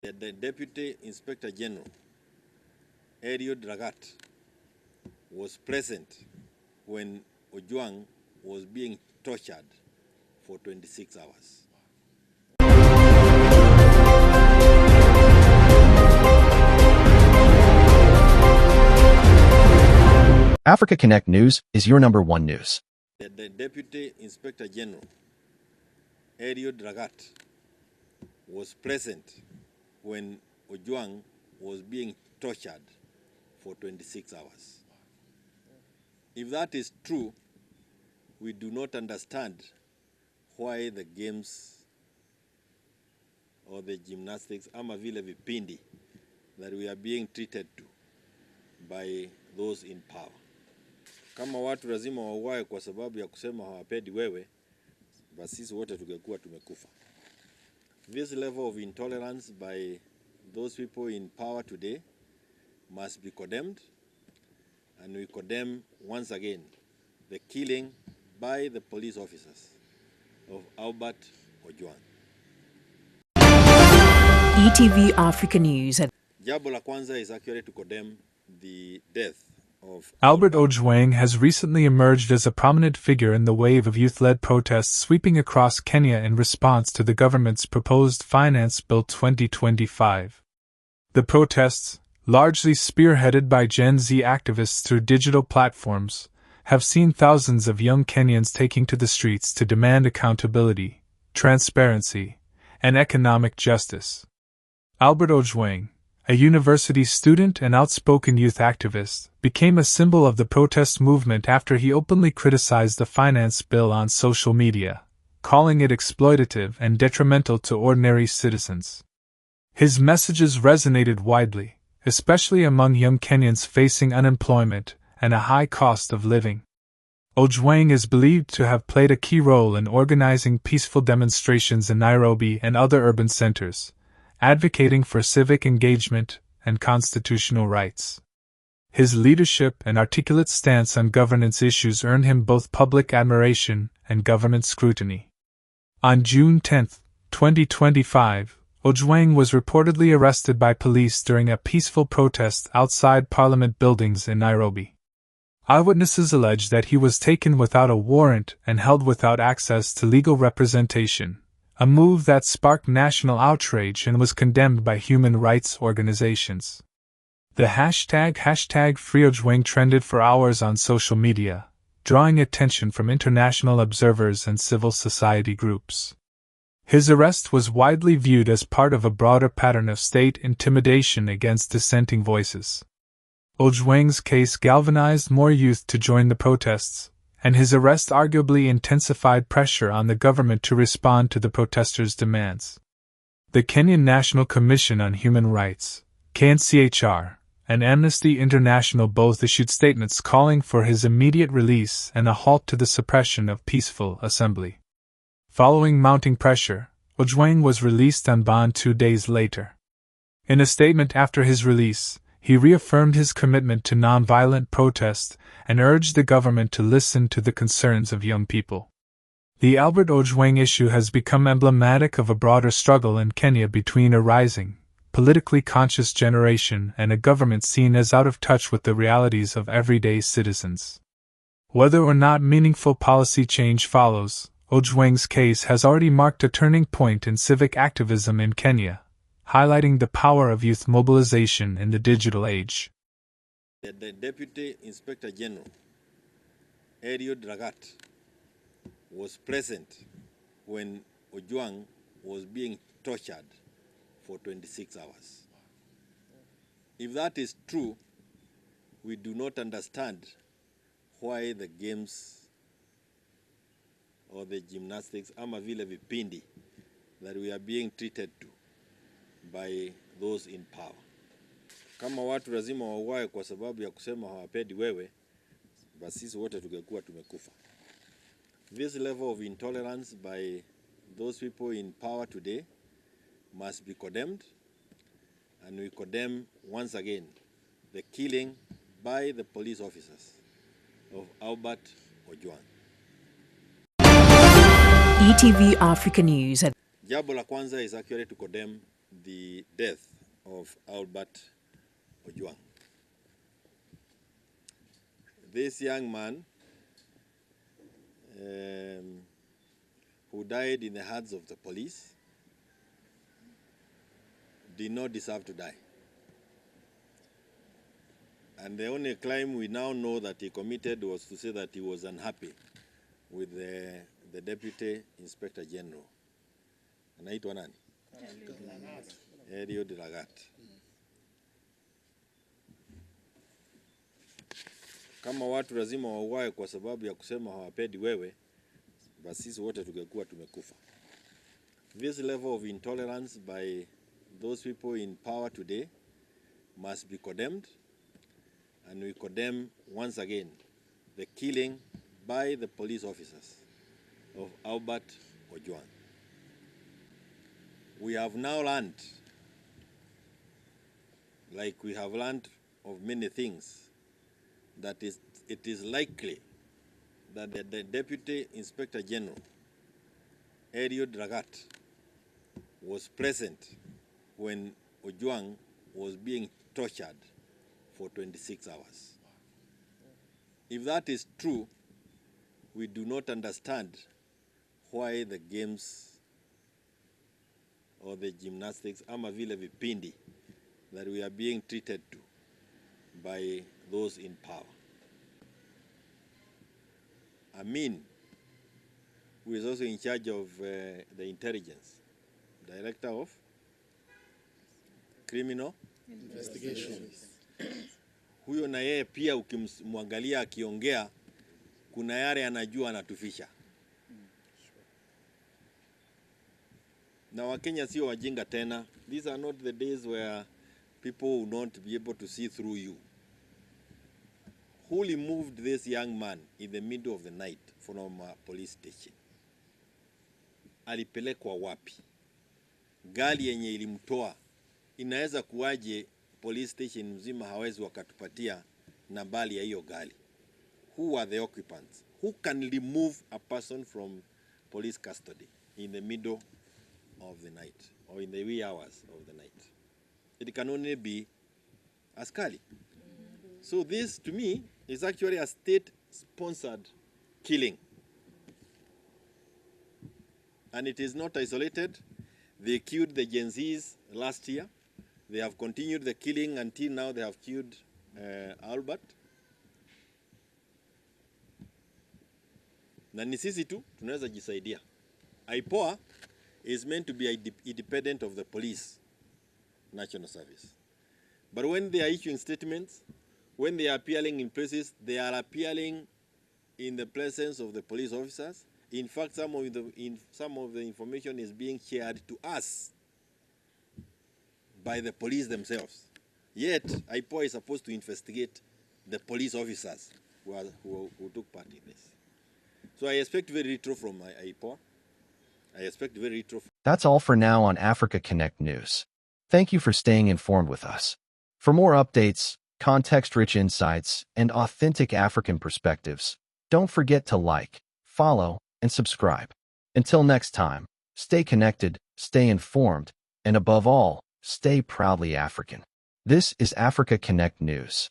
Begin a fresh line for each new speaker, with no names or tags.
The Deputy Inspector General, Dragat, was present when Ojwang was being tortured for 26 hours.
Africa Connect News is your #1 news.
The Deputy Inspector General, Dragat, was present when Ojwang was being tortured for 26 hours. If that is true, we do not understand why the games or the gymnastics ama vile vipindi that we are being treated to by those in power. Kama watu lazima wauawe kwa sababu ya kusema hawapendi wewe, basi sisi wote tungekuwa tumekufa. This level of intolerance by those people in power today must be condemned, and we condemn once again the killing by the police officers of Albert Ojwang.
ETV Africa News.
Jambo la kwanza is actually to condemn the death of
Albert Ojwang has recently emerged as a prominent figure in the wave of youth-led protests sweeping across Kenya in response to the government's proposed Finance Bill 2025. The protests, largely spearheaded by Gen Z activists through digital platforms, have seen thousands of young Kenyans taking to the streets to demand accountability, transparency, and economic justice. Albert Ojwang, a university student and outspoken youth activist, became a symbol of the protest movement after he openly criticized the finance bill on social media, calling it exploitative and detrimental to ordinary citizens. His messages resonated widely, especially among young Kenyans facing unemployment and a high cost of living. Ojwang is believed to have played a key role in organizing peaceful demonstrations in Nairobi and other urban centers, advocating for civic engagement and constitutional rights. His leadership and articulate stance on governance issues earned him both public admiration and government scrutiny. On June 10, 2025, Ojwang was reportedly arrested by police during a peaceful protest outside Parliament buildings in Nairobi. Eyewitnesses allege that he was taken without a warrant and held without access to legal representation, a move that sparked national outrage and was condemned by human rights organizations. The hashtag #FreeOjwang trended for hours on social media, drawing attention from international observers and civil society groups. His arrest was widely viewed as part of a broader pattern of state intimidation against dissenting voices. Ojwang's case galvanized more youth to join the protests, and his arrest arguably intensified pressure on the government to respond to the protesters' demands. The Kenyan National Commission on Human Rights, KNCHR, and Amnesty International both issued statements calling for his immediate release and a halt to the suppression of peaceful assembly. Following mounting pressure, Ojwang was released on bond 2 days later. In a statement after his release, he reaffirmed his commitment to nonviolent protest and urged the government to listen to the concerns of young people. The Albert Ojwang issue has become emblematic of a broader struggle in Kenya between a rising, politically conscious generation and a government seen as out of touch with the realities of everyday citizens. Whether or not meaningful policy change follows, Ojwang's case has already marked a turning point in civic activism in Kenya, highlighting the power of youth mobilization in the digital age.
The Deputy Inspector General, Dragat, was present when Ojwang was being tortured for 26 hours. If that is true, we do not understand why the games or the gymnastics ama vile vipindi that we are being treated to by those in power. Kama watu lazima wauawe kwa sababu ya kusema hawapendi wewe, basi sisi wote tungekuwa tumekufa. This level of intolerance by those people in power today must be condemned, and we condemn once again the killing by the police officers of Albert Ojwang.
ETV Africa News.
Jambo la kwanza is actually to condemn the death of Albert Ojwang. This young man who died in the hands of the police did not deserve to die. And the only crime we now know that he committed was to say that he was unhappy with the Deputy Inspector General. Anaitwa nani? Eliud Lagat. Kama watu lazima wauawe kwa sababu ya kusema hawapendi wewe, basi sisi wote tungekuwa tumekufa. This level of intolerance by those people in power today must be condemned, and we condemn once again the killing by the police officers of Albert Ojwang. We have now learned, like we have learned of many things, that it is likely that the Deputy Inspector General, Eliud Lagat, was present when Ojwang was being tortured for 26 hours. If that is true, we do not understand why the games or the gymnastics, ama vile vipindi, that we are being treated to by those in power. Amin, who is also in charge of the intelligence, director of criminal investigations. Huyo na yeye pia ukimwangalia akiongea, kuna yale anajua anatufisha. Na Wakenya sio wajinga tena. These are not the days where people will not be able to see through you. Who removed this young man in the middle of the night from a police station? Alipelekwa wapi? Gari yenye ilimtoa inaweza kuwaje police station mzima hawezi wakatupatia nambari ya hiyo gari? Who are the occupants? Who can remove a person from police custody in the middle of the night or in the wee hours of the night? It can only be askari. So this, to me, is actually a state-sponsored killing. And it is not isolated. They killed the Gen Zs last year. They have continued the killing until now. They have killed Albert. Na ni sisi tu tunaweza jisaidia. IPOA is meant to be independent of the police national service. But when they are issuing statements, when they are appearing in places, they are appearing in the presence of the police officers. In fact, some of the information is being shared to us by the police themselves. Yet, IPOA is supposed to investigate the police officers who took part in this. So I expect very little from IPOA. I expect very little.
That's all for now on Africa Connect News. Thank you for staying informed with us. For more updates, context-rich insights, and authentic African perspectives, don't forget to like, follow, and subscribe. Until next time, stay connected, stay informed, and above all, stay proudly African. This is Africa Connect News.